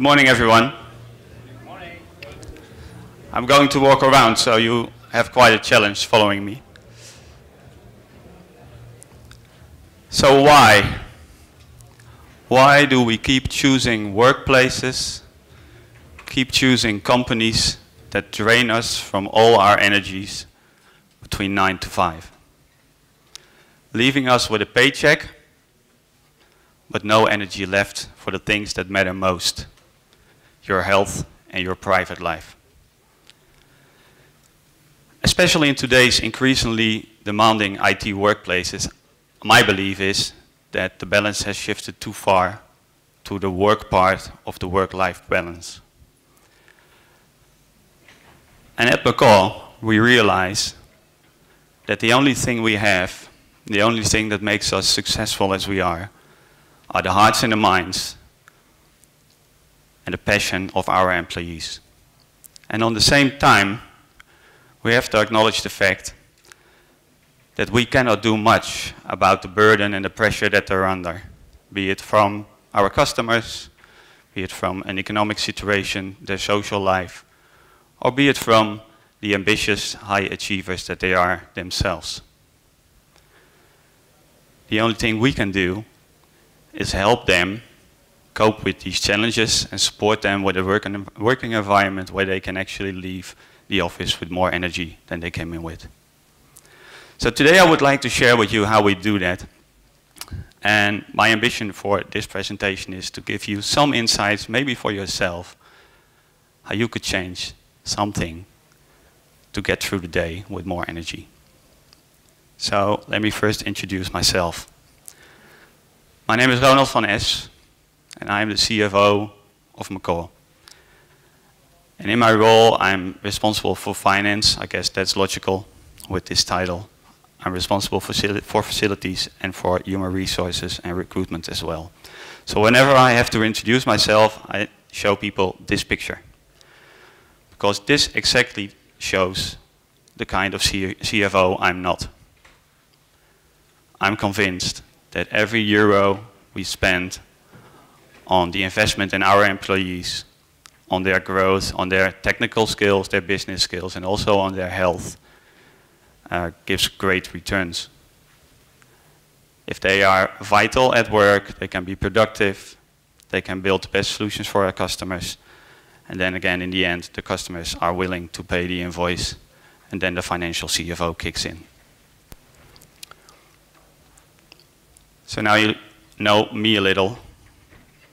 morning, everyone. Good morning. I'm going to walk around, so you have quite a challenge following me. So why? Why do we keep choosing workplaces, keep choosing companies that drain us from all our energies between 9 to 5? Leaving us with a paycheck, but no energy left for the things that matter most, your health and your private life. Especially in today's increasingly demanding IT workplaces, my belief is that the balance has shifted too far to the work part of the work-life balance. And at Macaw, we realize that the only thing we have, the only thing that makes us successful as we are the hearts and the minds and the passion of our employees. And on the same time, we have to acknowledge the fact that we cannot do much about the burden and the pressure that they're under, be it from our customers, be it from an economic situation, their social life, or be it from the ambitious high achievers that they are themselves. The only thing we can do is help them cope with these challenges and support them with a working environment where they can actually leave the office with more energy than they came in with. So today I would like to share with you how we do that. And my ambition for this presentation is to give you some insights, maybe for yourself, how you could change something to get through the day with more energy. So let me first introduce myself. My name is Ronald van Es, and I am the CFO of Macaw. And in my role, I'm responsible for finance. I guess that's logical with this title. I'm responsible for facilities and for human resources and recruitment as well. So whenever I have to introduce myself, I show people this picture. Because this exactly shows the kind of CFO I'm not. I'm convinced that every euro we spend on the investment in our employees, on their growth, on their technical skills, their business skills, and also on their health, gives great returns. If they are vital at work, they can be productive, they can build the best solutions for our customers, and then again, in the end, the customers are willing to pay the invoice, and then the financial CFO kicks in. So now you know me a little,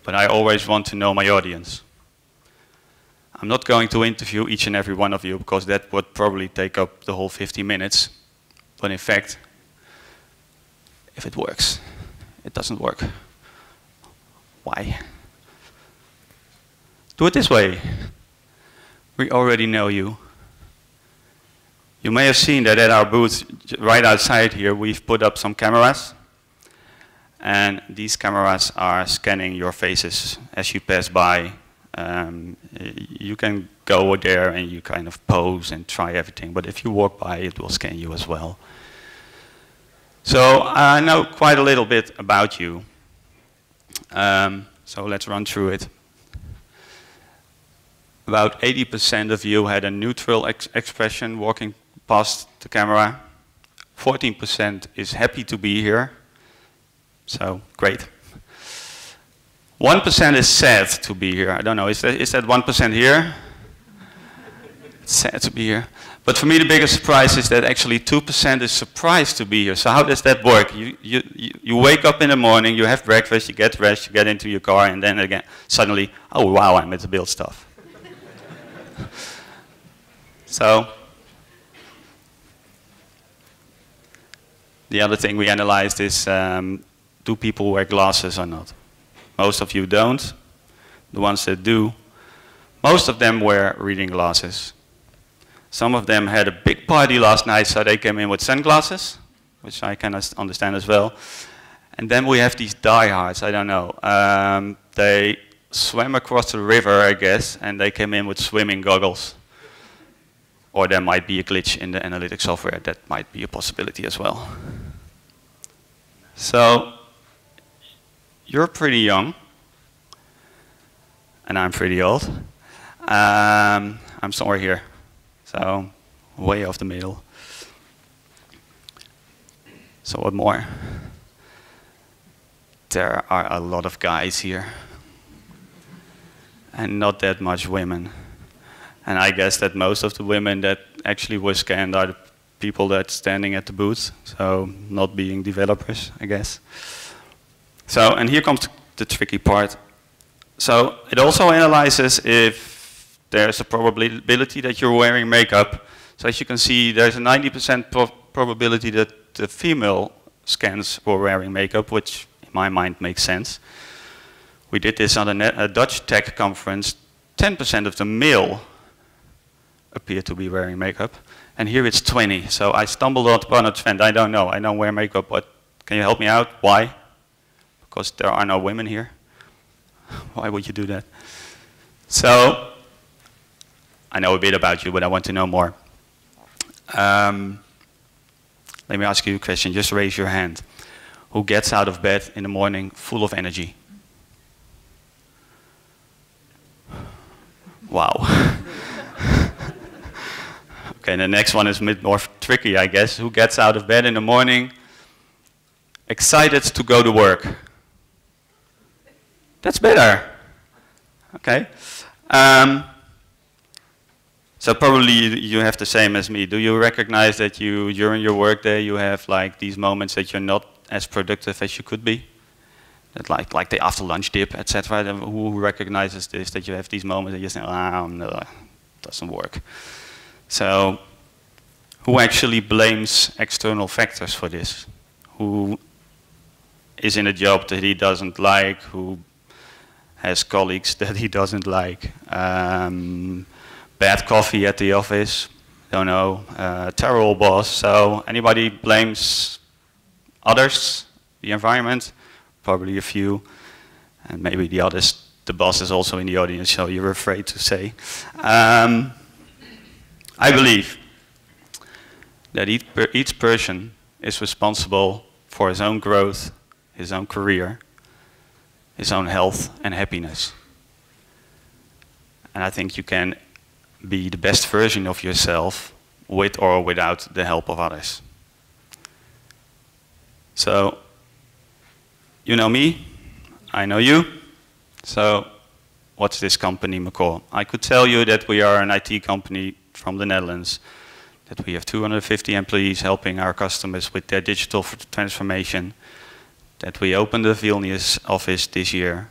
but I always want to know my audience. I'm not going to interview each and every one of you because that would probably take up the whole 50 minutes. But in fact, if it works, it doesn't work. Why? Do it this way. We already know you. You may have seen that at our booth right outside here, we've put up some cameras. And these cameras are scanning your faces as you pass by. You can go there and you kind of pose and try everything, but if you walk by, it will scan you as well. So I know quite a little bit about you. So let's run through it. About 80% of you had a neutral expression walking past the camera. 14% is happy to be here. So, great. 1% is sad to be here. I don't know, is that 1% here? It's sad to be here. But for me, the biggest surprise is that actually 2% is surprised to be here. So how does that work? You wake up in the morning, you have breakfast, you get dressed, you get into your car, and then again, suddenly, oh wow, I'm at the build stuff. So, the other thing we analyzed is, do people wear glasses or not? Most of you don't. The ones that do, most of them wear reading glasses. Some of them had a big party last night, so they came in with sunglasses, which I can understand as well. And then we have these diehards, I don't know. They swam across the river, I guess, and they came in with swimming goggles. Or there might be a glitch in the analytics software. That might be a possibility as well. So, you're pretty young. and I'm pretty old. I'm somewhere here, so way off the middle. So what more? There are a lot of guys here, and not that much women. And I guess that most of the women that actually were scanned are the people that's standing at the booth, so not being developers, I guess. So, and here comes the tricky part. So it also analyzes if there's a probability that you're wearing makeup. So as you can see, there's a 90% probability that the female scans were wearing makeup, which in my mind makes sense. We did this on a Dutch tech conference. 10% of the male appear to be wearing makeup, and here it's 20. So I stumbled upon a trend. I don't know. I don't wear makeup, but can you help me out? Why? Because there are no women here. Why would you do that? So I know a bit about you, but I want to know more. Let me ask you a question. Just raise your hand. Who gets out of bed in the morning full of energy? Wow. Okay, the next one is a bit more tricky, I guess. Who gets out of bed in the morning excited to go to work? That's better. Okay. So probably you have the same as me. Do you recognize that you, during your workday, you have like these moments that you're not as productive as you could be? That like the after lunch dip, etc. Who recognizes this? That you have these moments that you say, "Ah, no, doesn't work." So, who actually blames external factors for this? Who is in a job that he doesn't like? Who has colleagues that he doesn't like? Bad coffee at the office? Don't know. Terrible boss. So, anybody blames others? The environment? Probably a few. And maybe the others. The boss is also in the audience, so you're afraid to say. I believe that each person is responsible for his own growth, his own career, his own health and happiness. And I think you can be the best version of yourself with or without the help of others. So, you know me, I know you. So, what's this company, Macaw? I could tell you that we are an IT company from the Netherlands, that we have 250 employees helping our customers with their digital transformation, that we opened the Vilnius office this year,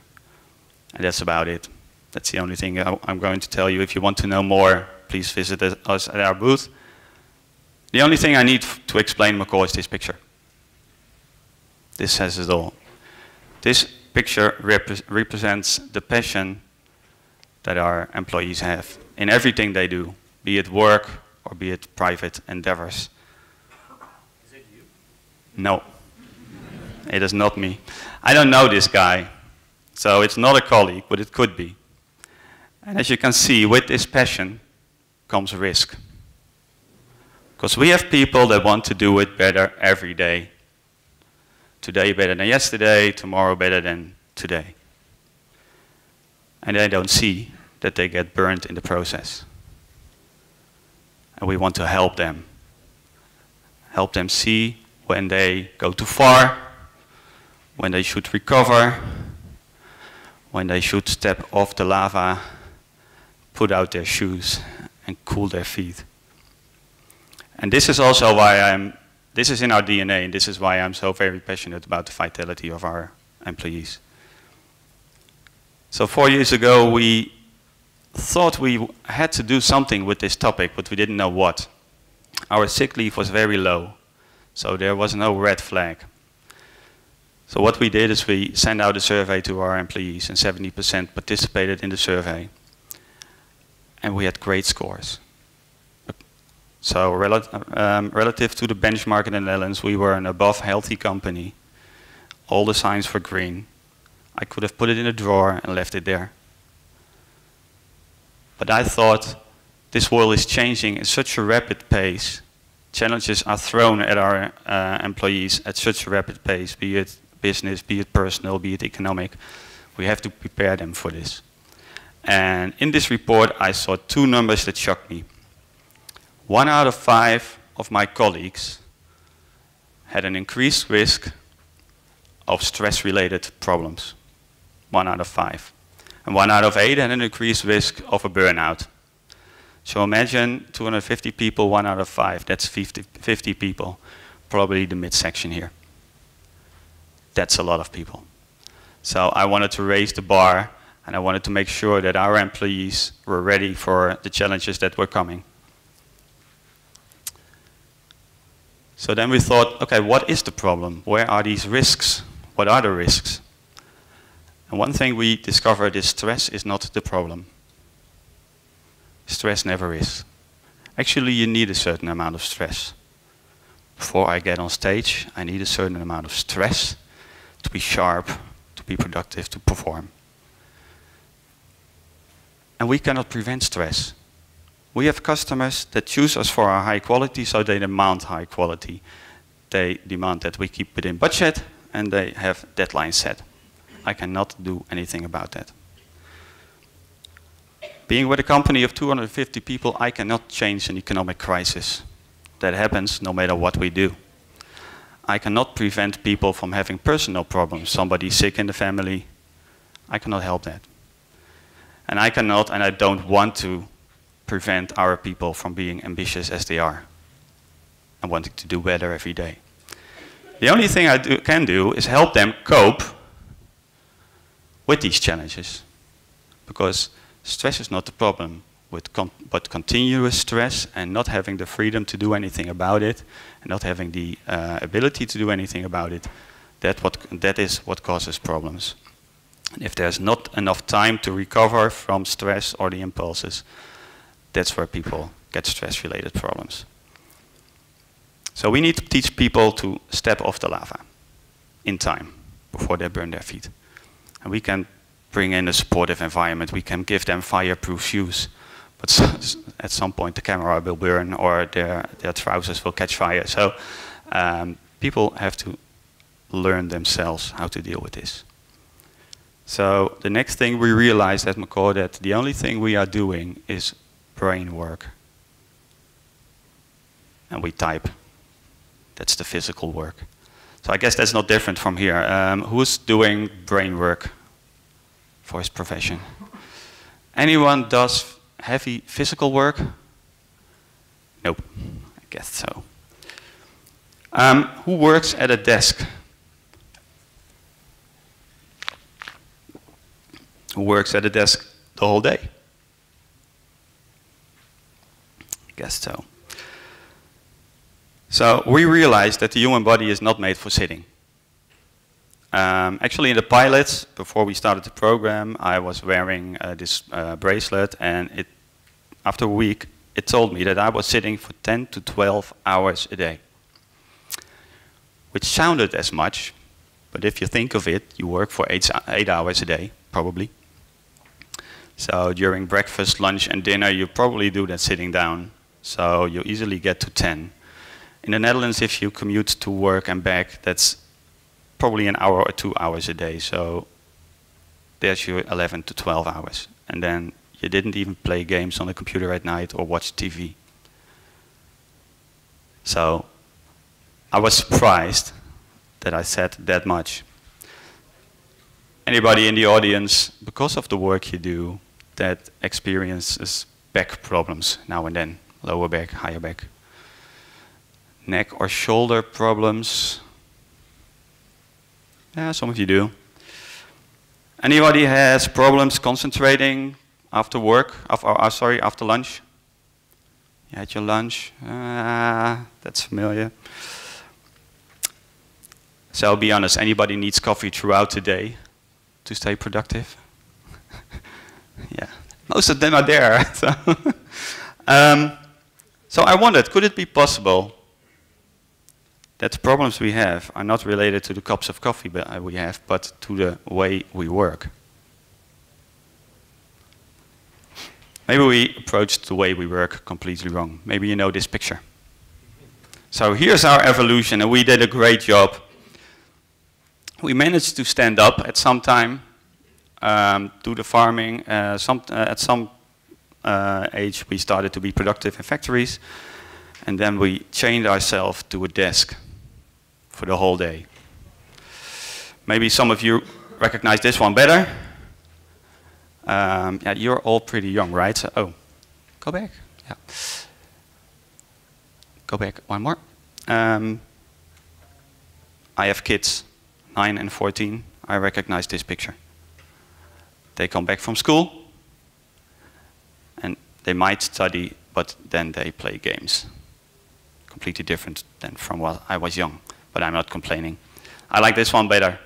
and that's about it. That's the only thing I'm going to tell you. If you want to know more, please visit us at our booth. The only thing I need to explain Macaw is this picture. This says it all. This picture represents the passion that our employees have in everything they do, be it work or be it private endeavors. Is it you? No, it is not me. I don't know this guy, so it's not a colleague, but it could be. And as you can see, with this passion comes risk. Because we have people that want to do it better every day. Today better than yesterday, tomorrow better than today. And they don't see that they get burned in the process. And we want to help them. Help them see when they go too far, when they should recover, when they should step off the lava, put out their shoes, and cool their feet. And this is also why this is in our DNA, and this is why I'm so very passionate about the vitality of our employees. So 4 years ago, we thought we had to do something with this topic, but we didn't know what. Our sick leave was very low, so there was no red flag. So what we did is we sent out a survey to our employees, and 70% participated in the survey. And we had great scores. So relative to the benchmark in the Netherlands, we were an above healthy company. All the signs were green. I could have put it in a drawer and left it there. But I thought, this world is changing at such a rapid pace. Challenges are thrown at our employees at such a rapid pace, be it business, be it personal, be it economic. We have to prepare them for this. And in this report, I saw two numbers that shocked me. 1 out of 5 of my colleagues had an increased risk of stress-related problems. 1 out of 5. And 1 out of 8 had an increased risk of a burnout. So imagine 250 people, 1 out of 5. That's 50 people, probably the midsection here. That's a lot of people. So I wanted to raise the bar, and I wanted to make sure that our employees were ready for the challenges that were coming. So then we thought, okay, what is the problem? Where are these risks? What are the risks? And one thing we discovered is stress is not the problem. Stress never is. Actually, you need a certain amount of stress. Before I get on stage, I need a certain amount of stress to be sharp, to be productive, to perform. And we cannot prevent stress. We have customers that choose us for our high quality, so they demand high quality. They demand that we keep within budget, and they have deadlines set. I cannot do anything about that. Being with a company of 250 people, I cannot change an economic crisis. That happens no matter what we do. I cannot prevent people from having personal problems. Somebody's sick in the family. I cannot help that. And I cannot, and I don't want to, prevent our people from being ambitious as they are and wanting to do better every day. The only thing I can do is help them cope with these challenges, because stress is not the problem, but continuous stress and not having the freedom to do anything about it and not having the ability to do anything about it, that is what causes problems. And if there's not enough time to recover from stress or the impulses, that's where people get stress-related problems. So we need to teach people to step off the lava in time before they burn their feet. And we can bring in a supportive environment. We can give them fireproof shoes. But at some point the camera will burn or their trousers will catch fire. So people have to learn themselves how to deal with this. So the next thing we realized at Macaw that the only thing we are doing is brain work. And we type. That's the physical work. So I guess that's not different from here. Who's doing brain work for his profession? Anyone does heavy physical work? Nope, I guess so. Who works at a desk? Who works at a desk the whole day? Guess so. So we realized that the human body is not made for sitting. Actually in the pilots, before we started the program, I was wearing this bracelet, and after a week it told me that I was sitting for 10 to 12 hours a day. Which sounded as much, but if you think of it, you work for 8 hours a day, probably. So during breakfast, lunch and dinner you probably do that sitting down. So you easily get to 10. In the Netherlands, if you commute to work and back, that's probably an hour or 2 hours a day. So there's your 11 to 12 hours. And then you didn't even play games on the computer at night or watch TV. So I was surprised that I said that much. Anybody in the audience, because of the work you do, that experiences back problems now and then? Lower back, higher back. Neck or shoulder problems? Yeah, some of you do. Anybody has problems concentrating after work? After lunch? You had your lunch? That's familiar. So I'll be honest, anybody needs coffee throughout the day to stay productive? Yeah, most of them are there. So I wondered, could it be possible that the problems we have are not related to the cups of coffee we have, but to the way we work? Maybe we approached the way we work completely wrong. Maybe you know this picture. So here's our evolution, and we did a great job. We managed to stand up at some time. do the farming. At some age, we started to be productive in factories, and then we chained ourselves to a desk for the whole day. Maybe some of you recognize this one better. Yeah, you're all pretty young, right? So, oh, go back. Yeah. Go back one more. I have kids, 9 and 14. I recognize this picture. They come back from school, and they might study, but then they play games. Completely different than from when I was young, but I'm not complaining. I like this one better.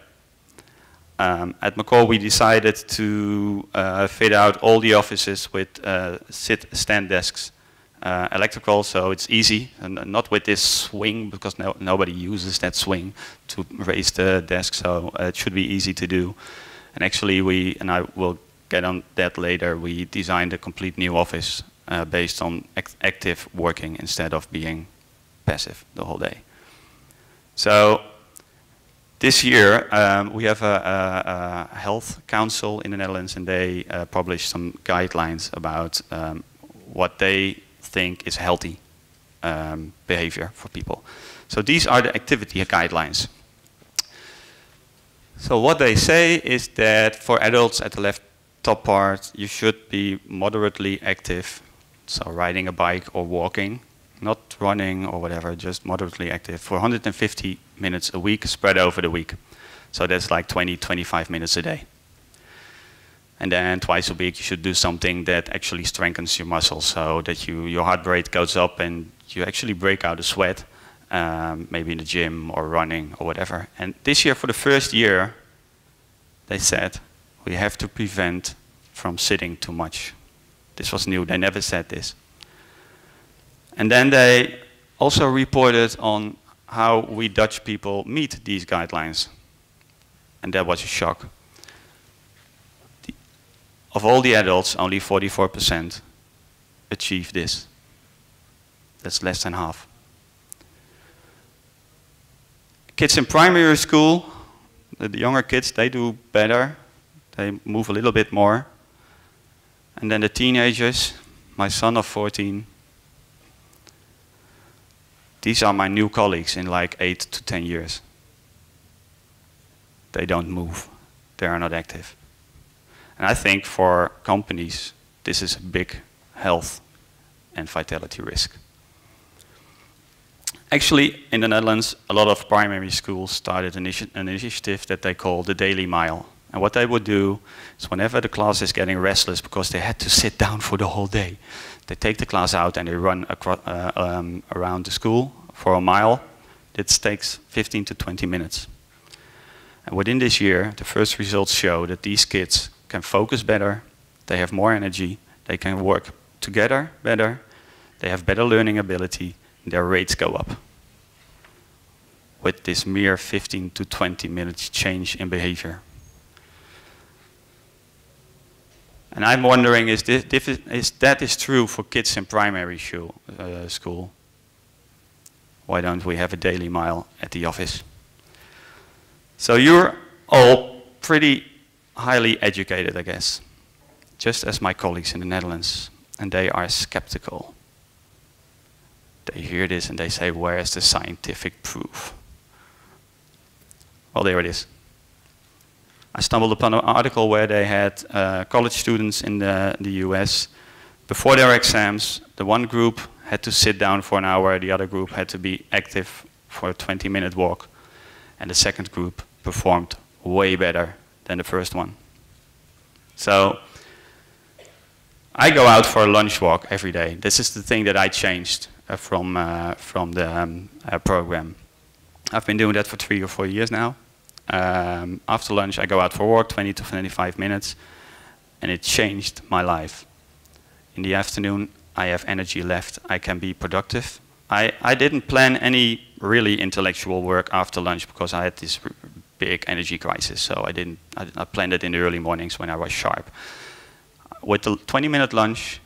At Macaw, we decided to fit out all the offices with stand desks, electrical, so it's easy, and not with this swing, because nobody uses that swing to raise the desk, so it should be easy to do. And actually, and I will get on that later, we designed a complete new office based on active working instead of being passive the whole day. So this year, we have a health council in the Netherlands, and they published some guidelines about what they think is healthy behavior for people. So these are the activity guidelines. So what they say is that for adults, at the left top part, you should be moderately active, so riding a bike or walking, not running or whatever, just moderately active for 150 minutes a week, spread over the week. So that's like 20-25 minutes a day. And then twice a week you should do something that actually strengthens your muscles, so that your heart rate goes up and you actually break out a sweat, maybe in the gym or running or whatever. And this year, for the first year, they said we have to prevent from sitting too much. This was new, they never said this. And then they also reported on how we Dutch people meet these guidelines. And that was a shock. Of all the adults, only 44% achieve this. That's less than half. Kids in primary school, the younger kids, they do better. They move a little bit more. And then the teenagers, my son of 14, these are my new colleagues in like 8 to 10 years. They don't move. They are not active. And I think for companies, this is a big health and vitality risk. Actually, in the Netherlands, a lot of primary schools started an initiative that they call the Daily Mile. And what they would do is whenever the class is getting restless because they had to sit down for the whole day, they take the class out and they run around the school for a mile. It takes 15 to 20 minutes. And within this year, the first results show that these kids can focus better, they have more energy, they can work together better, they have better learning ability, and their rates go up. With this mere 15 to 20 minutes change in behavior. And I'm wondering, is that true for kids in primary school? Why don't we have a daily mile at the office? So you're all pretty highly educated, I guess, just as my colleagues in the Netherlands, and they are skeptical. They hear this and they say, where is the scientific proof? Well, there it is. I stumbled upon an article where they had college students in the US. Before their exams, the one group had to sit down for an hour, the other group had to be active for a 20-minute walk, and the second group performed way better than the first one. So I go out for a lunch walk every day. This is the thing that I changed from the program. I've been doing that for 3 or 4 years now. After lunch, I go out for a walk, 20 to 25 minutes, and it changed my life. In the afternoon, I have energy left. I can be productive. I didn't plan any really intellectual work after lunch because I had this big energy crisis, so I planned it in the early mornings when I was sharp. With the 20-minute lunch,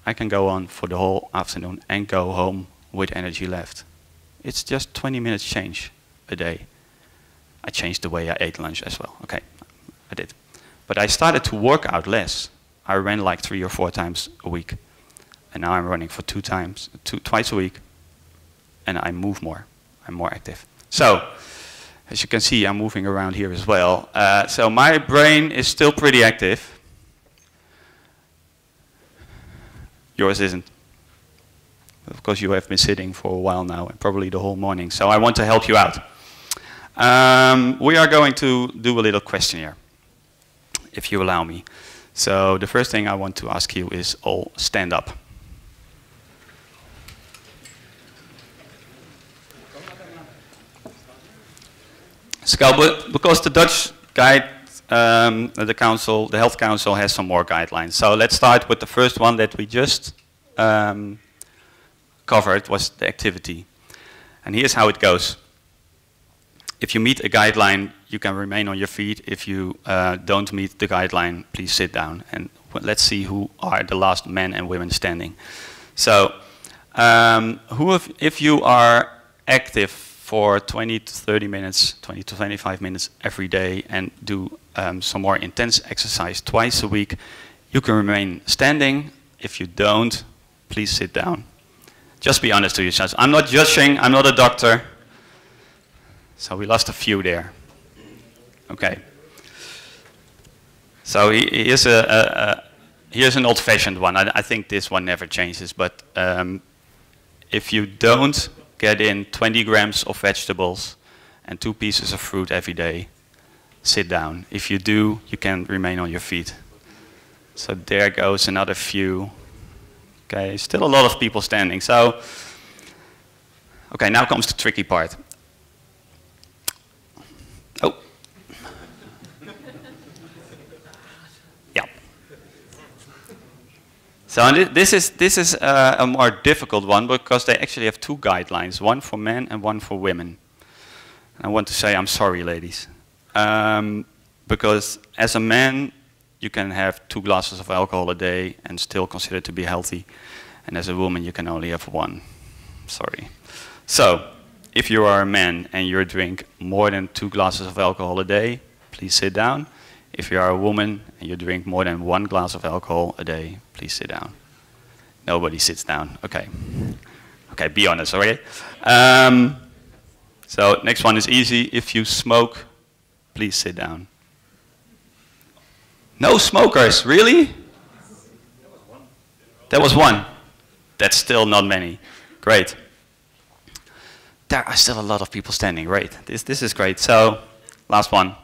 I can go on for the whole afternoon and go home with energy left. It's just 20 minutes change a day. I changed the way I ate lunch as well. Okay, I did. But I started to work out less. I ran like 3 or 4 times a week. And now I'm running for twice a week. And I move more. I'm more active. So, as you can see, I'm moving around here as well. So my brain is still pretty active. Yours isn't. Of course, you have been sitting for a while now, and probably the whole morning. So I want to help you out. We are going to do a little questionnaire, if you allow me. So the first thing I want to ask you is all stand up. Because the Dutch guide, the Health Council has some more guidelines. So let's start with the first one that we just covered, was the activity. And here's how it goes. If you meet a guideline, you can remain on your feet. If you don't meet the guideline, please sit down. And let's see who are the last men and women standing. So if you are active for 20 to 30 minutes, 20 to 25 minutes every day, and do some more intense exercise twice a week, you can remain standing. If you don't, please sit down. Just be honest to yourselves. I'm not judging, I'm not a doctor. So we lost a few there. Okay. So here's an old-fashioned one. I think this one never changes, but if you don't get in 20 grams of vegetables and 2 pieces of fruit every day, sit down. If you do, you can remain on your feet. So there goes another few. Okay, still a lot of people standing. So, okay, now comes the tricky part. Oh. Yeah. So this is a more difficult one because they actually have 2 guidelines, one for men and one for women. And I want to say I'm sorry, ladies. Because as a man, you can have 2 glasses of alcohol a day and still consider to be healthy. And as a woman, you can only have 1. Sorry. So, if you are a man and you drink more than 2 glasses of alcohol a day, please sit down. If you are a woman and you drink more than 1 glass of alcohol a day, please sit down. Nobody sits down. Okay. Okay, be honest, okay? So, next one is easy. If you smoke, please sit down. No smokers, really? That was 1. That's still not many. Great. There are still a lot of people standing. Great. This is great. So, last one.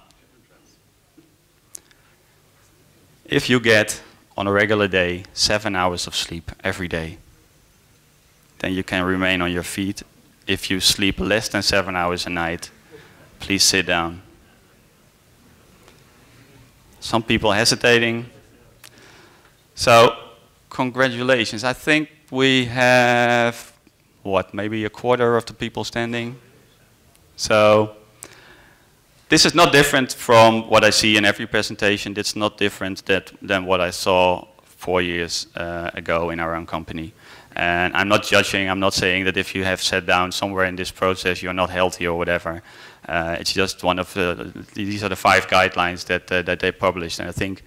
If you get, on a regular day, 7 hours of sleep every day, then you can remain on your feet. If you sleep less than 7 hours a night, please sit down. Some people hesitating. So, congratulations. I think we have, what, maybe a quarter of the people standing? So, this is not different from what I see in every presentation. It's not different than what I saw 4 years ago in our own company. And I'm not judging, I'm not saying that if you have sat down somewhere in this process, you're not healthy or whatever. It's just one of these are the 5 guidelines that they published. And I think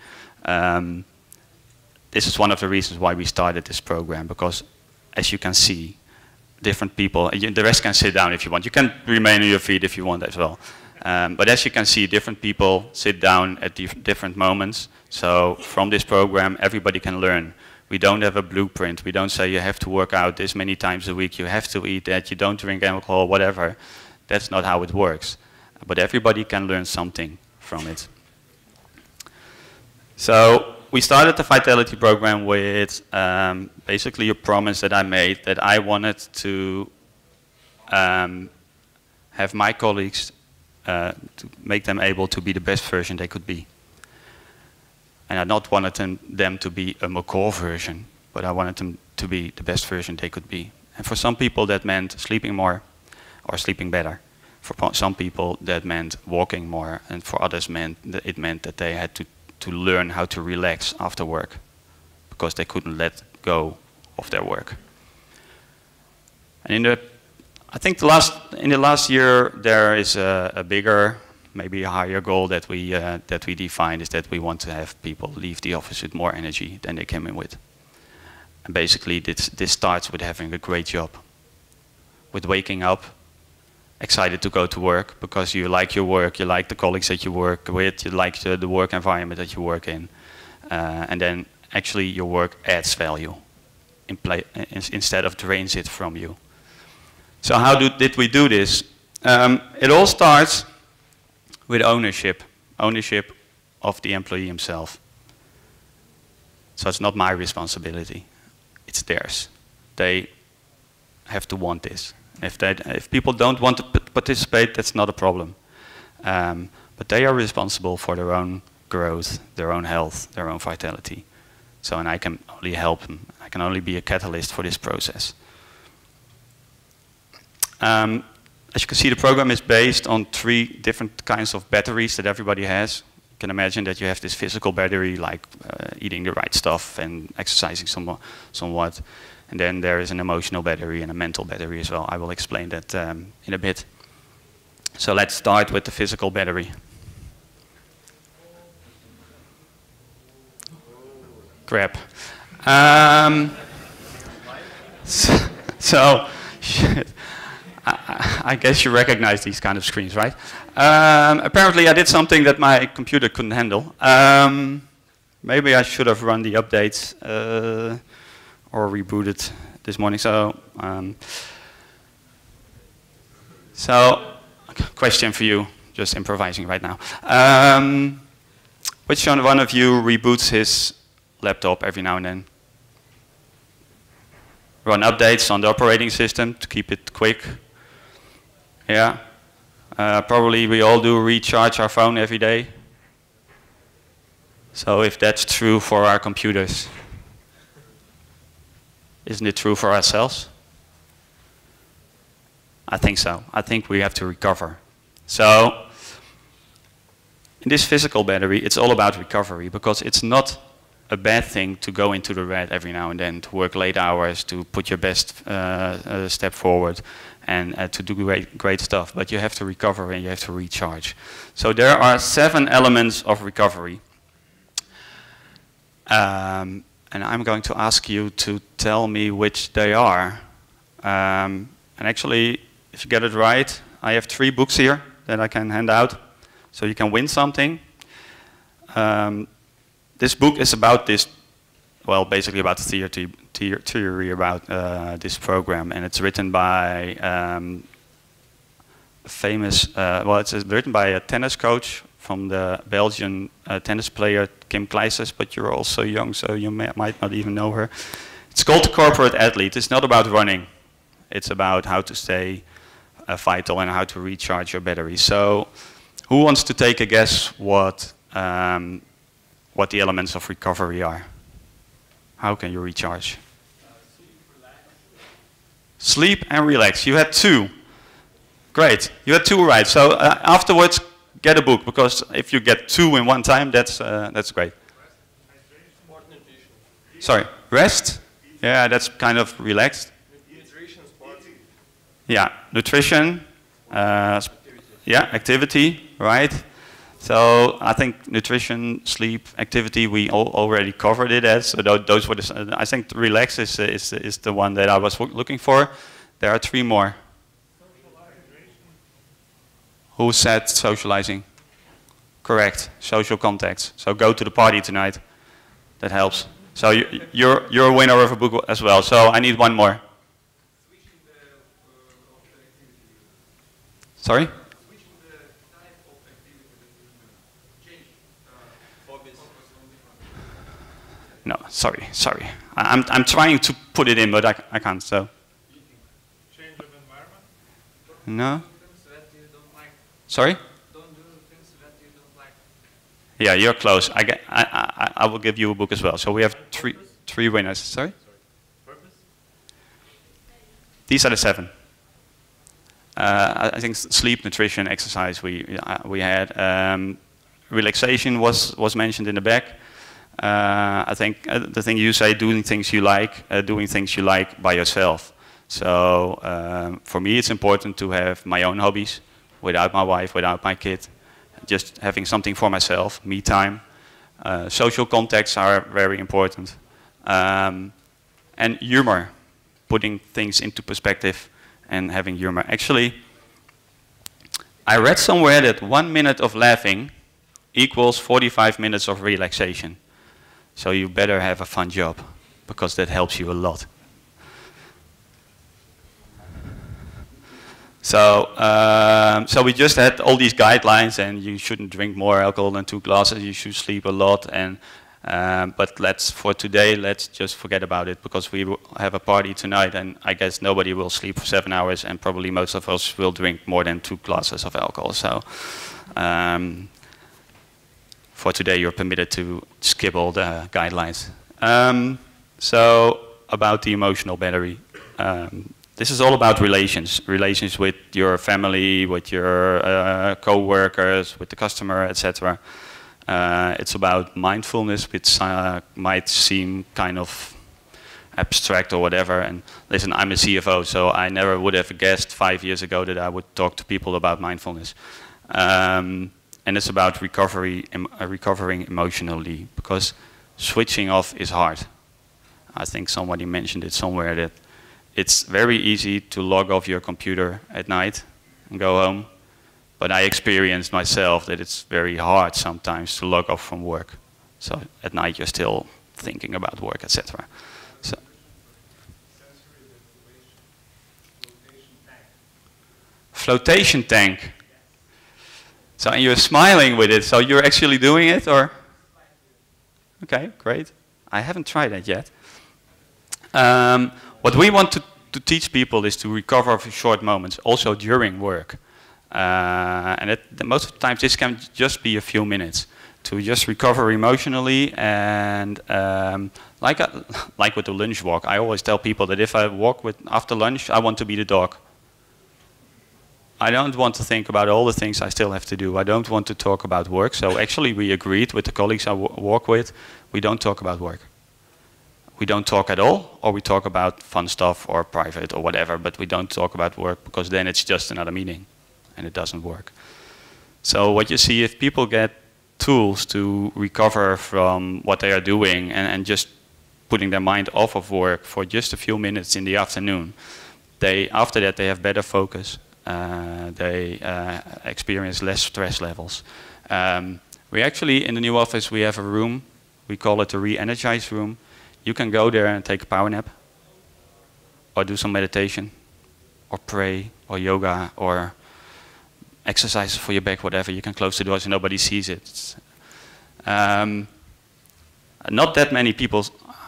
this is one of the reasons why we started this program, because as you can see, different people, the rest can sit down if you want. You can remain on your feet if you want as well. But as you can see, different people sit down at different moments. So from this program, everybody can learn. We don't have a blueprint. We don't say you have to work out this many times a week, you have to eat that, you don't drink alcohol, whatever. That's not how it works. But everybody can learn something from it. So we started the Vitality program with basically a promise that I made that I wanted to have my colleagues to make them able to be the best version they could be. And I not wanted them to be a Macaw version, but I wanted them to be the best version they could be. And for some people that meant sleeping more or sleeping better. For some people that meant walking more, and for others it meant that they had to learn how to relax after work because they couldn't let go of their work. And I think in the last year there is a bigger maybe a higher goal that we define is that we want to have people leave the office with more energy than they came in with. And basically, this starts with having a great job, with waking up excited to go to work because you like your work, you like the colleagues that you work with, you like the work environment that you work in, and then actually your work adds value instead of drains it from you. So how did we do this? It all starts with ownership of the employee himself. So it's not my responsibility, it's theirs. They have to want this. If people don't want to participate, that's not a problem. But they are responsible for their own growth, their own health, their own vitality. So, and I can only help them. I can only be a catalyst for this process. As you can see, the program is based on 3 different kinds of batteries that everybody has. You can imagine that you have this physical battery, like eating the right stuff and exercising somewhat. And then there is an emotional battery and a mental battery as well. I will explain that in a bit. So let's start with the physical battery. Crap. So shit. I guess you recognize these kind of screens, right? Apparently I did something that my computer couldn't handle. Maybe I should have run the updates or rebooted this morning. So question for you, just improvising right now. Which one of you reboots his laptop every now and then? Run updates on the operating system to keep it quick. Yeah. Probably we all do recharge our phone every day. So if that's true for our computers, isn't it true for ourselves? I think so. I think we have to recover. So in this physical battery, it's all about recovery because it's not a bad thing to go into the red every now and then, to work late hours, to put your best step forward and to do great stuff. But you have to recover and you have to recharge. So there are 7 elements of recovery. And I'm going to ask you to tell me which they are. And actually, if you get it right, I have 3 books here that I can hand out, so you can win something. This book is about this, well, basically about the theory about this program, and it's written by written by a tennis coach from the Belgian tennis player Kim Clijsters, but you're also young, so you might not even know her. It's called The Corporate Athlete. It's not about running. It's about how to stay vital and how to recharge your battery. So who wants to take a guess what the elements of recovery are? How can you recharge? Sleep and relax. You had 2. Great. You had 2 right. So afterwards, get a book, because if you get 2 in one time, that's great. Sorry, rest? Yeah, that's kind of relaxed. Yeah, nutrition. Yeah, activity, right? So I think nutrition, sleep, activity, we already covered it as. So those were the. I think relax is the one that I was looking for. There are 3 more. Who said socializing? Correct. Social contacts. So go to the party tonight. That helps. So you're a winner of a book as well. So I need 1 more. Sorry? No, sorry. I'm trying to put it in, but I can't. So. Change of environment? No. Sorry? Don't do things that you don't like. Yeah, you're close. I will give you a book as well. So we have 3 winners. Sorry? Purpose? These are the 7. I think sleep, nutrition, exercise we had. Relaxation was mentioned in the back. I think the thing you say, doing things you like by yourself. So for me, it's important to have my own hobbies, without my wife, without my kid, just having something for myself, me time. Social contacts are very important. And humor, putting things into perspective and having humor. Actually, I read somewhere that 1 minute of laughing equals 45 minutes of relaxation. So you better have a fun job, because that helps you a lot. So, so we just had all these guidelines, and you shouldn't drink more alcohol than 2 glasses, you should sleep a lot, and but for today, let's just forget about it, because we have a party tonight, and I guess nobody will sleep for 7 hours, and probably most of us will drink more than 2 glasses of alcohol. So, for today, you're permitted to skip all the guidelines. So, about the emotional battery. This is all about relations with your family, with your co-workers, with the customer, etc. It's about mindfulness, which might seem kind of abstract or whatever. And listen, I'm a CFO, so I never would have guessed 5 years ago that I would talk to people about mindfulness. And it's about recovering emotionally, because switching off is hard. I think somebody mentioned it somewhere that it's very easy to log off your computer at night and go home, but I experienced myself that it's very hard sometimes to log off from work. So at night you're still thinking about work, etc. So, flotation tank. So and you're smiling with it, so you're actually doing it, or? Okay, great. I haven't tried that yet. What we want to teach people is to recover for short moments, also during work. And most of the times this can just be a few minutes to just recover emotionally. And like with the lunch walk, I always tell people that if I walk after lunch, I want to be the dog. I don't want to think about all the things I still have to do. I don't want to talk about work. So actually we agreed with the colleagues I walk with, we don't talk about work. We don't talk at all, or we talk about fun stuff or private or whatever, but we don't talk about work, because then it's just another meeting and it doesn't work. So what you see, if people get tools to recover from what they are doing and just putting their mind off of work for just a few minutes in the afternoon, after that they have better focus, they experience less stress levels. We actually, in the new office, we have a room, we call it the re-energize room. You can go there and take a power nap, or do some meditation, or pray, or yoga, or exercises for your back, whatever. You can close the doors and nobody sees it. Not that many people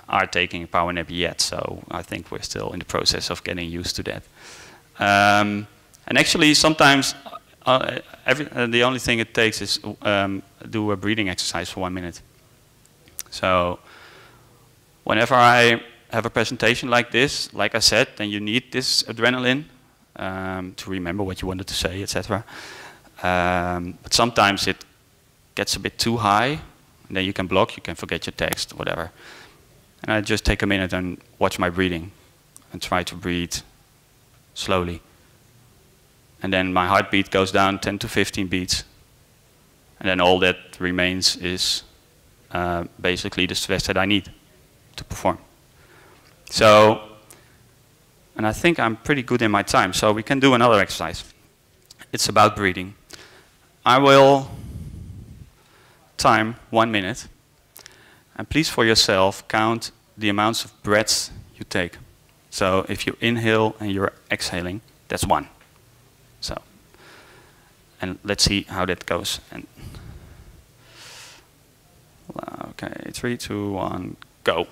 are taking a power nap yet, so I think we're still in the process of getting used to that. And actually, sometimes the only thing it takes is do a breathing exercise for 1 minute. So whenever I have a presentation like this, like I said, then you need this adrenaline to remember what you wanted to say, etc. But sometimes it gets a bit too high, and then you can block, you can forget your text, whatever. And I just take a minute and watch my breathing and try to breathe slowly. And then my heartbeat goes down 10 to 15 beats. And then all that remains is basically the stress that I need to perform. So, and I think I'm pretty good in my time, so we can do another exercise. It's about breathing. I will time 1 minute, and please for yourself count the amounts of breaths you take. So if you inhale and you're exhaling, that's 1. So, and let's see how that goes. And okay, 3, 2, 1, go.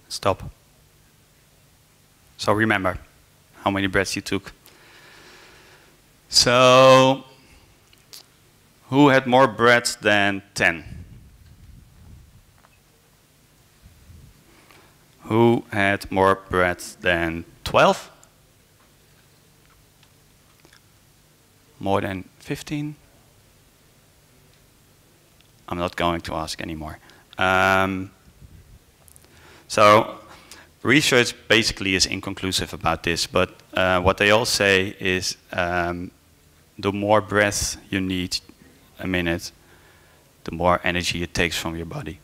Stop. So remember how many breaths you took. So, who had more breaths than 10? Who had more breaths than 12? More than 15? I'm not going to ask anymore. So research basically is inconclusive about this, but what they all say is the more breath you need a minute, the more energy it takes from your body.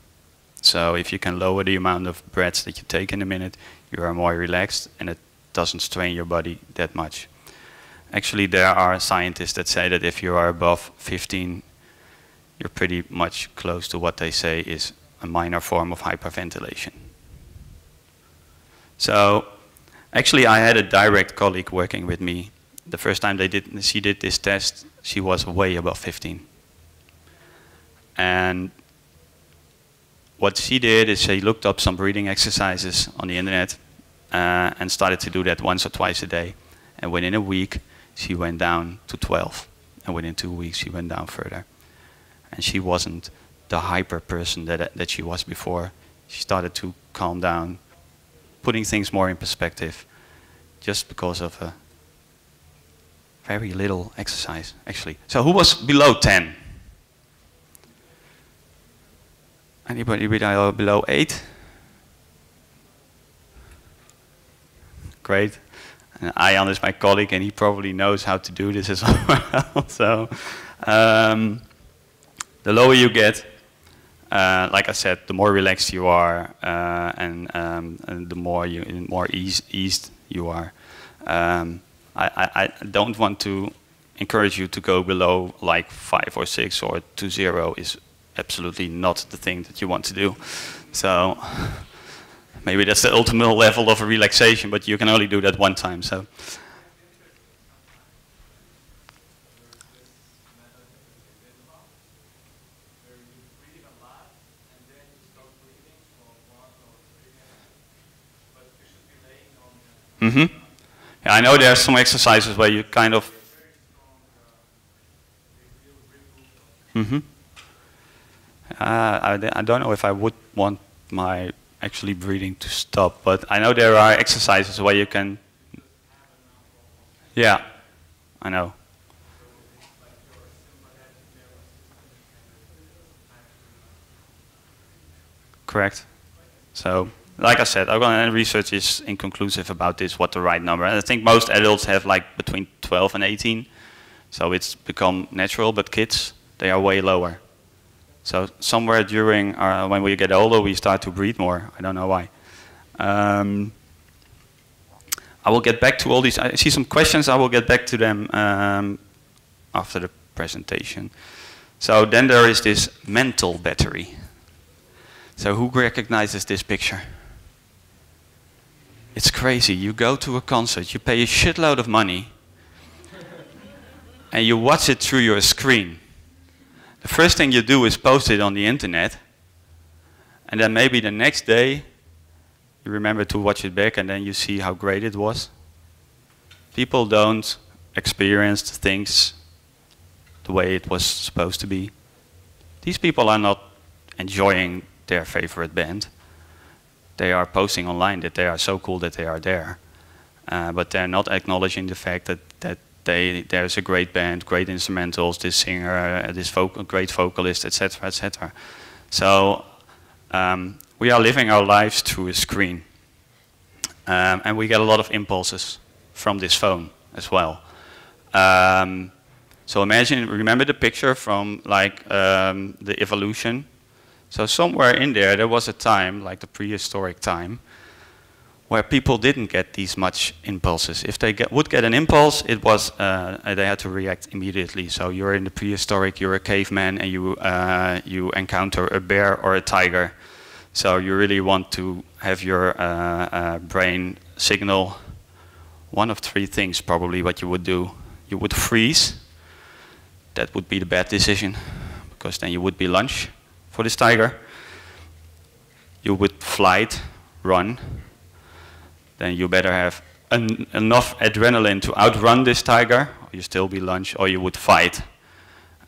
So if you can lower the amount of breaths that you take in a minute, you are more relaxed and it doesn't strain your body that much. Actually, there are scientists that say that if you are above 15, you're pretty much close to what they say is a minor form of hyperventilation. So actually, I had a direct colleague working with me. The first time she did this test, she was way above 15. And what she did is she looked up some breathing exercises on the internet and started to do that once or twice a day. And within a week, she went down to 12. And within 2 weeks, she went down further. And she wasn't the hyper person that she was before. She started to calm down, putting things more in perspective, just because of a very little exercise, actually. So who was below 10? Anybody below 8? Great. And Ayan is my colleague, and he probably knows how to do this as well. So the lower you get, like I said, the more relaxed you are, and the more eased you are. I don't want to encourage you to go below like 5 or 6 or to 0 is absolutely not the thing that you want to do. So maybe that's the ultimate level of relaxation, but you can only do that one time. So. Mm-hmm. Yeah, I know there are some exercises where you kind of. Mm-hmm. I don't know if I would want my actually breathing to stop, but I know there are exercises where you can. Yeah, I know. Correct. So. Like I said, research is inconclusive about this, what the right number. And I think most adults have like between 12 and 18. So it's become natural, but kids, they are way lower. So somewhere during, when we get older, we start to breathe more. I don't know why. I will get back to all these. I see some questions. I will get back to them after the presentation. So then there is this mental battery. So who recognizes this picture? It's crazy. You go to a concert, you pay a shitload of money, and you watch it through your screen. The first thing you do is post it on the internet, and then maybe the next day you remember to watch it back, and then you see how great it was. People don't experience things the way it was supposed to be. These people are not enjoying their favorite band. They are posting online that they are so cool that they are there. But they're not acknowledging the fact that there's a great band, great instrumentals, this singer, this great vocalist, etc., etc. So we are living our lives through a screen. And we get a lot of impulses from this phone as well. So remember the picture from like the evolution. So somewhere in there was a time, like the prehistoric time, where people didn't get these much impulses. If they would get an impulse, it was they had to react immediately. So you're in the prehistoric, you're a caveman, and you encounter a bear or a tiger. So you really want to have your brain signal one of 3 things probably what you would do. You would freeze. That would be the bad decision, because then you would be lunch for this tiger. You would flight, run, then you better have enough adrenaline to outrun this tiger, or you still be lunch, or you would fight.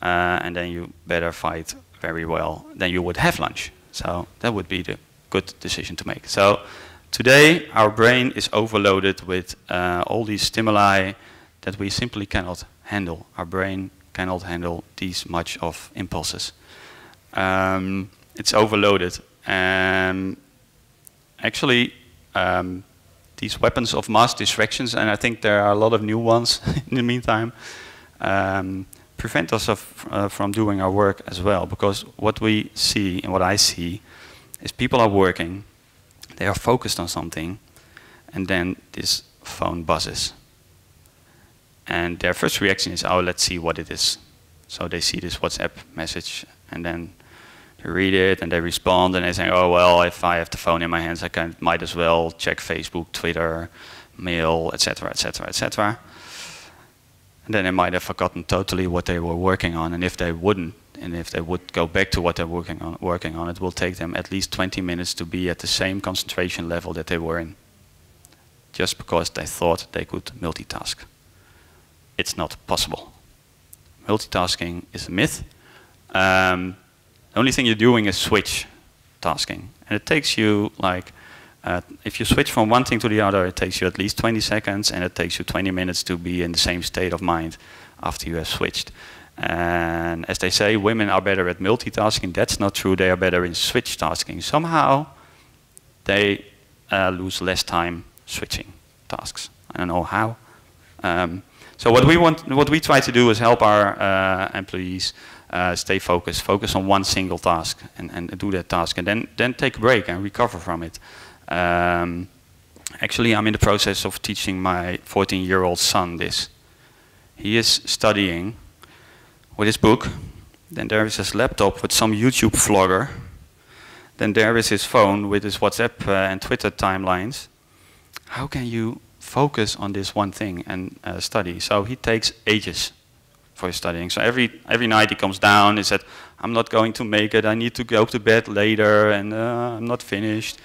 And then you better fight very well, then you would have lunch. So that would be the good decision to make. So today our brain is overloaded with all these stimuli that we simply cannot handle. Our brain cannot handle these much of impulses. It's overloaded. Actually, these weapons of mass distractions, and I think there are a lot of new ones in the meantime, prevent us from doing our work as well. Because what we see, and what I see, is people are working, they are focused on something, and then this phone buzzes. And their first reaction is, oh, let's see what it is. So they see this WhatsApp message, and then they read it, and they respond, and they say, oh, well, if I have the phone in my hands, I might as well check Facebook, Twitter, mail, etc., etc., etc. And then they might have forgotten totally what they were working on, and if they wouldn't, and if they would go back to what they're working on, it will take them at least 20 minutes to be at the same concentration level that they were in, just because they thought they could multitask. It's not possible. Multitasking is a myth. The only thing you're doing is switch tasking. And it takes you like, if you switch from one thing to the other, it takes you at least 20 seconds, and it takes you 20 minutes to be in the same state of mind after you have switched. And as they say, women are better at multitasking. That's not true. They are better in switch tasking. Somehow, they lose less time switching tasks. I don't know how. So what we try to do is help our employees stay focused, focus on one single task, and do that task, and then take a break and recover from it. Actually, I'm in the process of teaching my 14-year-old son this. He is studying with his book, then there is his laptop with some YouTube vlogger, then there is his phone with his WhatsApp and Twitter timelines. How can you focus on this one thing and study? So he takes ages for his studying. So every night he comes down, he said, I'm not going to make it, I need to go to bed later, and I'm not finished.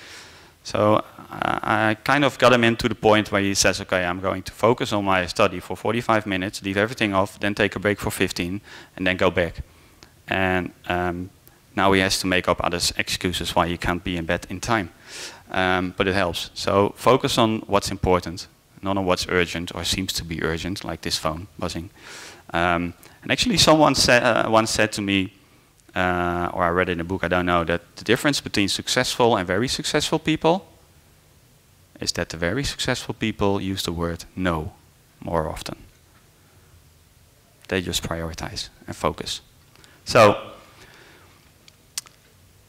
So I kind of got him into the point where he says, okay, I'm going to focus on my study for 45 minutes, leave everything off, then take a break for 15, and then go back. And now he has to make up other excuses why he can't be in bed in time. But it helps. So focus on what's important, not on what's urgent or seems to be urgent, like this phone buzzing. And actually someone once said to me, or I read it in a book, I don't know, that the difference between successful and very successful people is that the very successful people use the word no more often. They just prioritize and focus. So,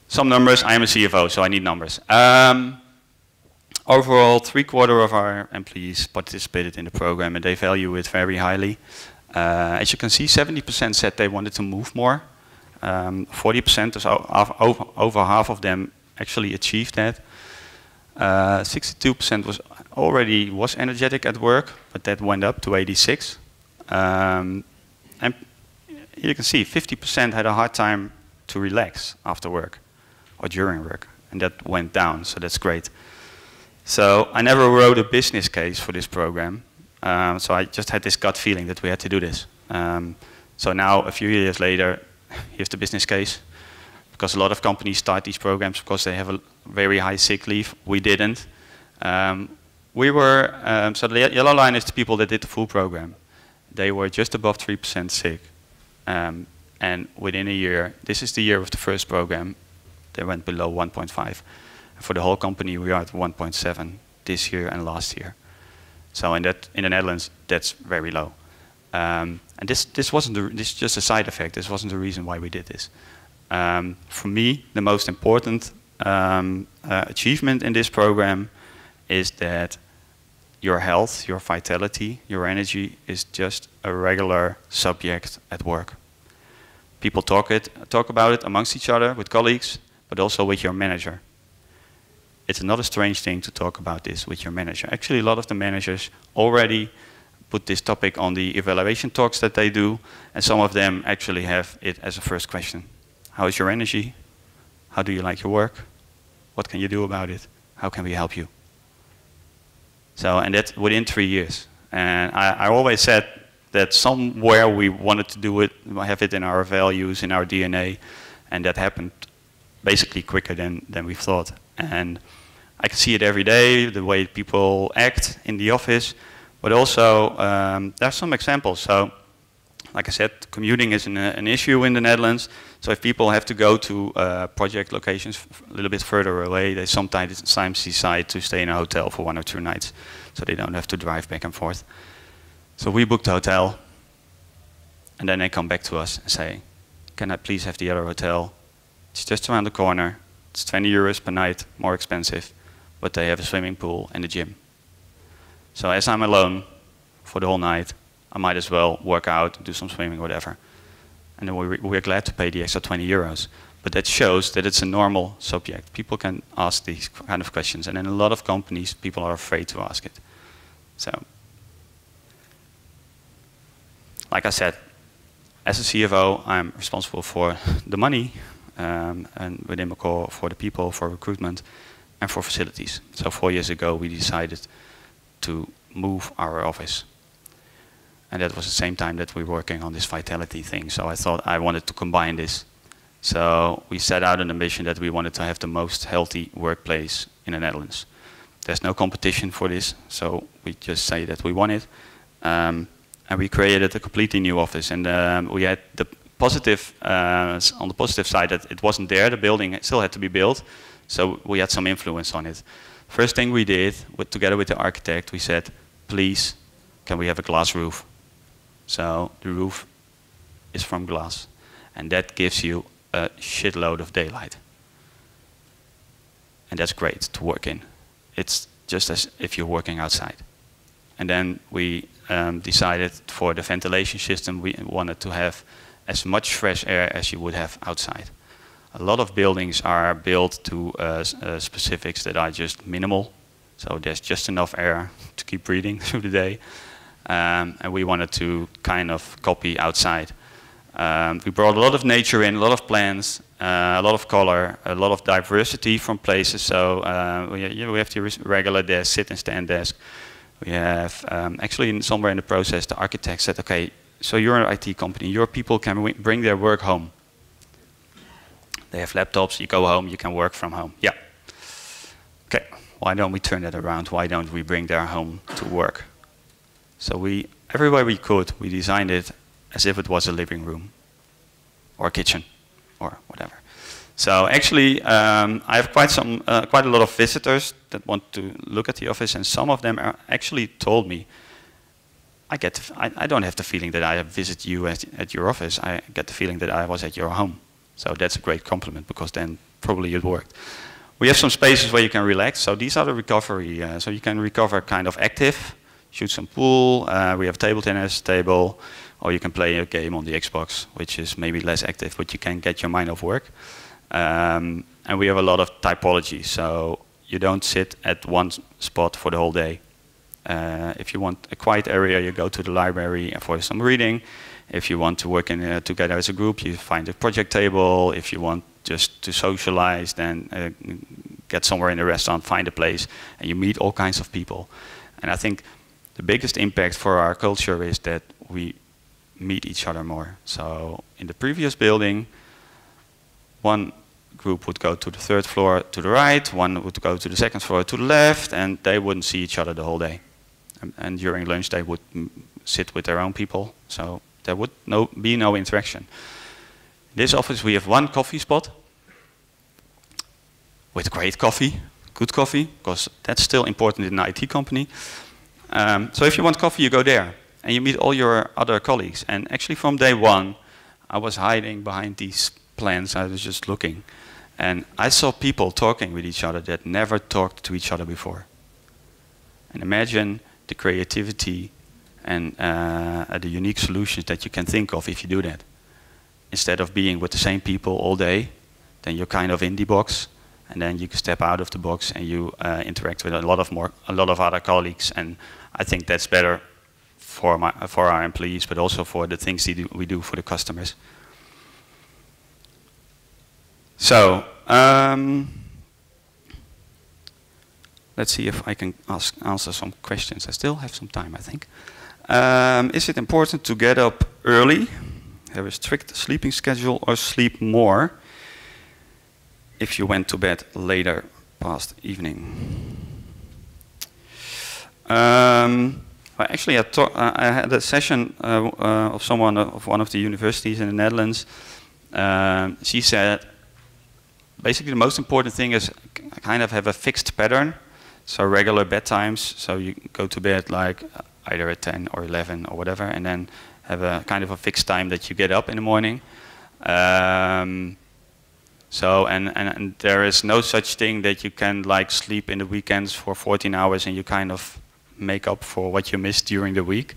some numbers. I am a CFO, so I need numbers. Overall, 3/4 of our employees participated in the program, and they value it very highly. As you can see, 70% said they wanted to move more. 40%, so over half of them actually achieved that. 62% was energetic at work, but that went up to 86. And you can see 50% had a hard time to relax after work or during work, and that went down, so that's great. So I never wrote a business case for this program, so I just had this gut feeling that we had to do this. So now, a few years later, here's the business case, because a lot of companies start these programs because they have a very high sick leave. We didn't. So the yellow line is the people that did the full program. They were just above 3% sick. And within a year, this is the year of the first program, they went below 1.5. For the whole company, we are at 1.7 this year and last year. So in the Netherlands, that's very low. And this is just a side effect. This wasn't the reason why we did this. For me, the most important achievement in this program is that your health, your vitality, your energy is just a regular subject at work. People talk about it amongst each other, with colleagues, but also with your manager. It's not a strange thing to talk about this with your manager. Actually, a lot of the managers already put this topic on the evaluation talks that they do, and some of them actually have it as a first question. How is your energy? How do you like your work? What can you do about it? How can we help you? So, and that's within 3 years. And I always said that somewhere we wanted to do it, have it in our values, in our DNA, and that happened basically quicker than we thought. And I can see it every day, the way people act in the office, but also there are some examples. So, like I said, commuting is an issue in the Netherlands. So if people have to go to project locations a little bit further away, they sometimes decide to stay in a hotel for 1 or 2 nights, so they don't have to drive back and forth. So we booked a hotel, and then they come back to us and say, can I please have the other hotel? It's just around the corner. It's 20 euros per night, more expensive, but they have a swimming pool and a gym. So as I'm alone for the whole night, I might as well work out, do some swimming, whatever. And then we're glad to pay the extra 20 euros. But that shows that it's a normal subject. People can ask these kind of questions. And in a lot of companies, people are afraid to ask it. So, like I said, as a CFO, I'm responsible for the money, and within Macaw for the people, for recruitment, and for facilities. So 4 years ago, we decided to move our office. And that was the same time that we were working on this vitality thing. So I thought I wanted to combine this. So we set out on a mission that we wanted to have the most healthy workplace in the Netherlands. There's no competition for this, so we just say that we want it. And we created a completely new office. And we had the positive, on the positive side, that it wasn't there. The building still had to be built. So we had some influence on it. First thing we did, together with the architect, we said, please, can we have a glass roof? So the roof is from glass, and that gives you a shitload of daylight. And that's great to work in. It's just as if you're working outside. And then we decided for the ventilation system, we wanted to have as much fresh air as you would have outside. A lot of buildings are built to specifics that are just minimal. So there's just enough air to keep breathing through the day. And we wanted to kind of copy outside. We brought a lot of nature in, a lot of plants, a lot of color, a lot of diversity from places. So we have the regular desk, sit and stand desk. We have, actually somewhere in the process, the architect said, okay, so you're an IT company, your people can bring their work home. They have laptops, you go home, you can work from home. Yeah. Okay, why don't we turn that around? Why don't we bring their home to work? So everywhere we could, we designed it as if it was a living room or a kitchen or whatever. So actually, I have quite a lot of visitors that want to look at the office, and some of them actually told me, I don't have the feeling that I visit you at your office. I get the feeling that I was at your home. So that's a great compliment, because then probably it worked. We have some spaces where you can relax. So these are the recovery. So you can recover kind of active, shoot some pool. We have a table tennis table, or you can play a game on the Xbox, which is maybe less active, but you can get your mind off work. And we have a lot of typology. So you don't sit at one spot for the whole day. If you want a quiet area, you go to the library for some reading. If you want to work together as a group, you find a project table. If you want just to socialize, then get somewhere in a restaurant, find a place, and you meet all kinds of people. And I think the biggest impact for our culture is that we meet each other more. So in the previous building, one group would go to the 3rd floor to the right, one would go to the 2nd floor to the left, and they wouldn't see each other the whole day. And during lunch, they would sit with their own people. So there would be no interaction. In this office, we have one coffee spot with great coffee, good coffee, because that's still important in an IT company. So if you want coffee, you go there, and you meet all your other colleagues. And actually, from day one, I was hiding behind these plants. I was just looking. And I saw people talking with each other that never talked to each other before. And imagine the creativity and the unique solutions that you can think of if you do that. Instead of being with the same people all day, then you're kind of in the box, and then you can step out of the box and you interact with a lot of other colleagues. And I think that's better for our employees, but also for the things we do for the customers. So let's see if I can answer some questions. I still have some time, I think. Is it important to get up early, have a strict sleeping schedule, or sleep more if you went to bed later past evening? Well, actually, I had a session of someone of one of the universities in the Netherlands. She said, basically the most important thing is kind of have a fixed pattern, so regular bedtimes. So you go to bed like either at 10 or 11 or whatever, and then have a kind of a fixed time that you get up in the morning. So and there is no such thing that you can like sleep in the weekends for 14 hours and you kind of make up for what you missed during the week.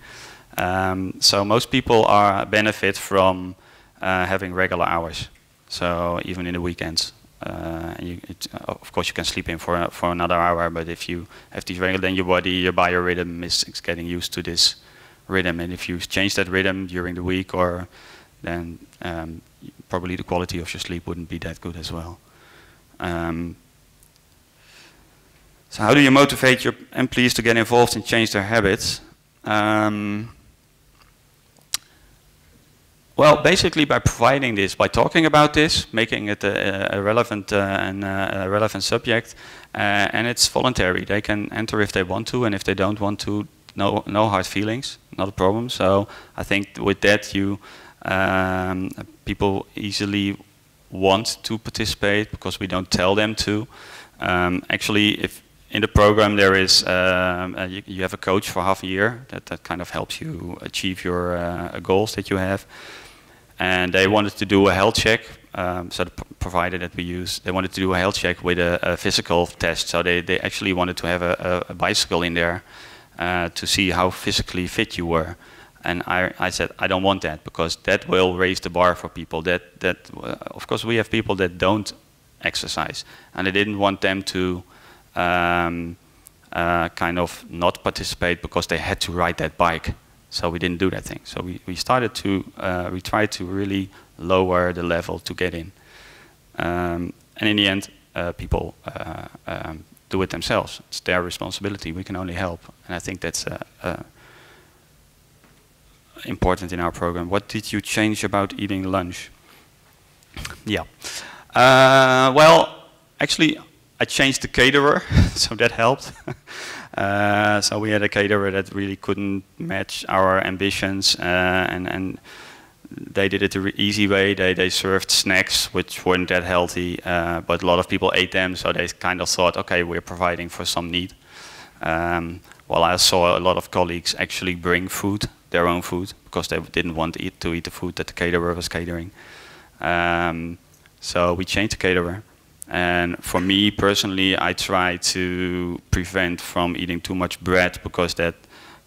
So most people benefit from having regular hours. So even in the weekends, of course you can sleep in for another hour. But if you have these regular, then your biorhythm is getting used to this rhythm. And if you change that rhythm during the week, then probably the quality of your sleep wouldn't be that good as well. So how do you motivate your employees to get involved and change their habits? Well, basically by providing this, by talking about this, making it a relevant and a relevant subject, and it's voluntary. They can enter if they want to, and if they don't want to, no hard feelings, not a problem. So I think with that, people easily want to participate because we don't tell them to. Actually, if in the program there is you have a coach for half a year that kind of helps you achieve your goals that you have. And they wanted to do a health check, so the provider that we use, they wanted to do a health check with a physical test. So they actually wanted to have a bicycle in there to see how physically fit you were. And I said, I don't want that, because that will raise the bar for people. Of course, we have people that don't exercise, and I didn't want them to kind of not participate because they had to ride that bike. So we didn't do that thing. So we tried to really lower the level to get in. And in the end, people do it themselves. It's their responsibility. We can only help. And I think that's important in our program. What did you change about eating lunch? Yeah. Well, actually, I changed the caterer, so that helped. So we had a caterer that really couldn't match our ambitions, and they did it the easy way. They served snacks, which weren't that healthy, but a lot of people ate them, so they kind of thought, okay, we're providing for some need. While I saw a lot of colleagues actually bring food, their own food, because they didn't want to eat the food that the caterer was catering. So we changed the caterer. And for me personally, I try to prevent from eating too much bread, because that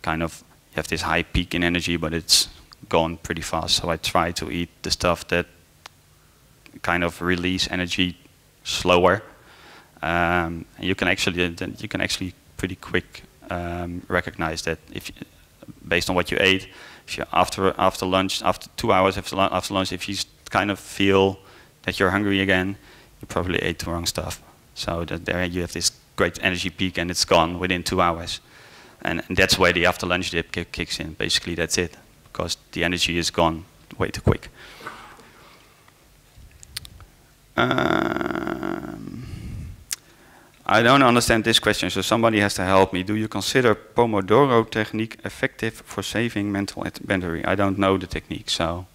kind of, you have this high peak in energy, but it's gone pretty fast. So I try to eat the stuff that kind of release energy slower. And you can actually pretty quick recognize that based on what you ate. If you after lunch, after 2 hours after lunch, if you kind of feel that you're hungry again, you probably ate the wrong stuff. So that there you have this great energy peak, and it's gone within 2 hours. And that's where the after lunch dip kicks in. Basically, that's it, because the energy is gone way too quick. I don't understand this question, so somebody has to help me. Do you consider Pomodoro technique effective for saving mental battery? I don't know the technique, so.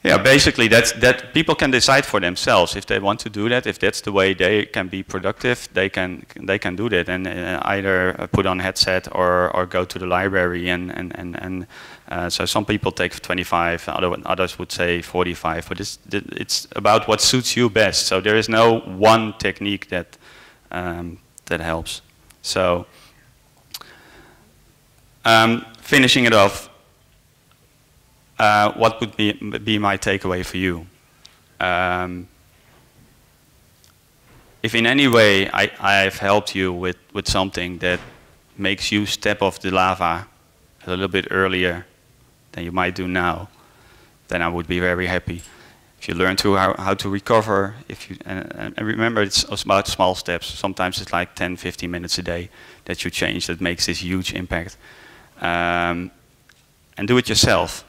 Yeah, basically that people can decide for themselves if they want to do that. If that's the way they can be productive, they can do that, and either put on a headset or go to the library and so some people take 25, others would say 45. But it's about what suits you best. So there is no one technique that helps. So finishing it off. What would be my takeaway for you? If in any way I've helped you with something that makes you step off the lava a little bit earlier than you might do now, then I would be very happy. If you learn to how to recover, if you and remember it's about small steps. Sometimes it's like 10, 15 minutes a day that you change that makes this huge impact. And do it yourself,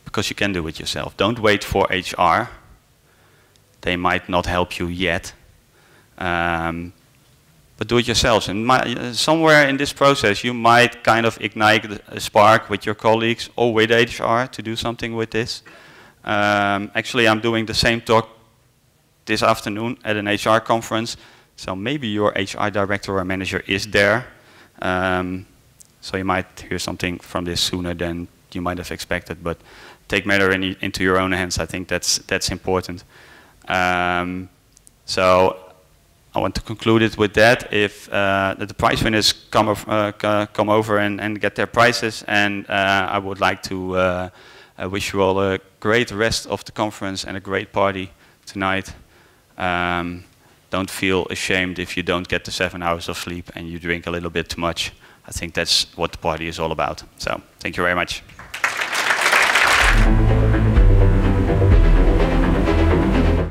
because you can do it yourself. Don't wait for HR. They might not help you yet, but do it yourselves. And somewhere in this process, you might kind of ignite a spark with your colleagues or with HR to do something with this. Actually, I'm doing the same talk this afternoon at an HR conference, so maybe your HR director or manager is there. So you might hear something from this sooner than you might have expected, but take matter into your own hands. I think that's important. So I want to conclude it with that. If the prize winners come over and get their prizes, and I would like to wish you all a great rest of the conference and a great party tonight. Don't feel ashamed if you don't get the 7 hours of sleep and you drink a little bit too much. I think that's what the party is all about. So thank you very much.